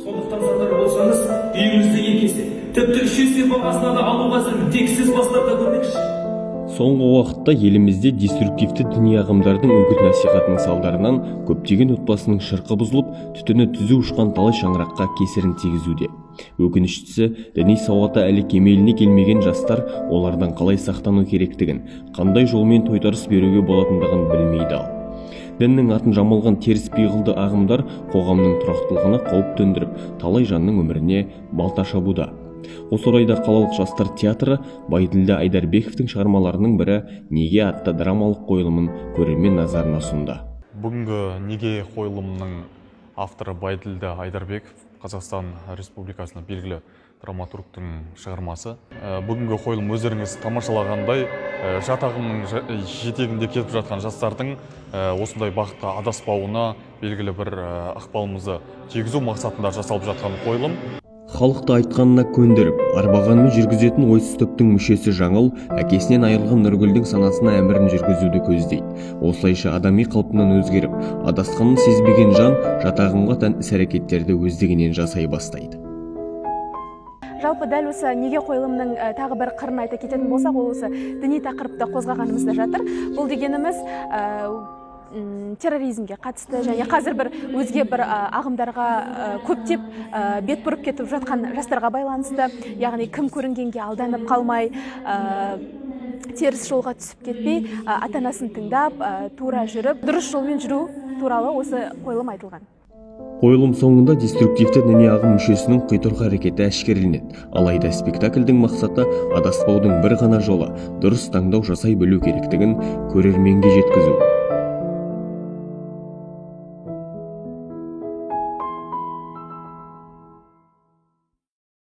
сондықтан сатар болсаңыз үйіңізді 2 есе, тіпті 3 есе бағасына да алуға әзірмін. Тек сіз бастарда көрмекші. Соңғы уақытта елімізде деструктивті діни ағымдардың үгіт-насихатының салдарынан көптеген отбасының шырқы бұзылып, түтіні түзу ұшқан талай шаңыраққа кесірін тигізуде. Өкініштісі, діни сауаты әлі кемеліне келмеген жастар олардан қалай сақтану керектігін, қандай жолмен тойтарыс беруге болатындығын білмейді ал. Діннің атын жамылған теріс пиғылды ағымдар қоғамның тұрақтылығына қауіп төндіріп, талай жанның өміріне балта шабуда. Осы орайда қалалық жастар театры Байділдә Айдарбековтың шығармаларының бірі «Неге» атты драмалық қойылымын көрермен назарына ұсынды. Бүгінгі «Неге» қойылымының авторы Байділдә Айдарбеков, Қазақстан Республикасының белгілі драматургтың шығармасы. Бүгінгі қойылым өздеріңіз тамашалағандай, жат ағымның жетегінде кетіп жатқан жастардың осындай бағытқа адаспауына белгілі бір ықпалымызды тигізу мақсатында жасалып жатқан қойылым. Халықты айтқанына көндіріп, арбағанымен жүргізетін ойсыз топтың мүшесі Жаңыл әкесінен айырылған Нұргүлдің санасына әмірін жүргізуді көздейді. Осылайша адами қалпынан өзгеріп, адасқанын сезбеген жан жатағымға тән іс-әрекеттерді өздігінен жасай бастайды. Жалпы дәл осы «Неге» қойылымның тағы бір қырын айта кететін болсақ, ол осы діни тақырыпта қозғағанымызда жатыр. Бұл дегеніміз терроризмге қатысты және қазір бір өзге бір ағымдарға көптеп бет бұрып кетіп жатқан жастарға байланысты, яғни кім көрінгенге алданып қалмай, теріс жолға түсіп кетпей, ата-анасын тыңдап, тура жүріп, дұрыс жолмен жүру туралы осы қойылым айтылған. Қойылым соңында деструктивті діни ағым мүшесінің құйтырқы әрекеті әшкереленеді. Алайда спектакльдің мақсаты адаспаудың бір ғана жолы, дұрыс таңдау жасай білу керектігін көрерменге жеткізу.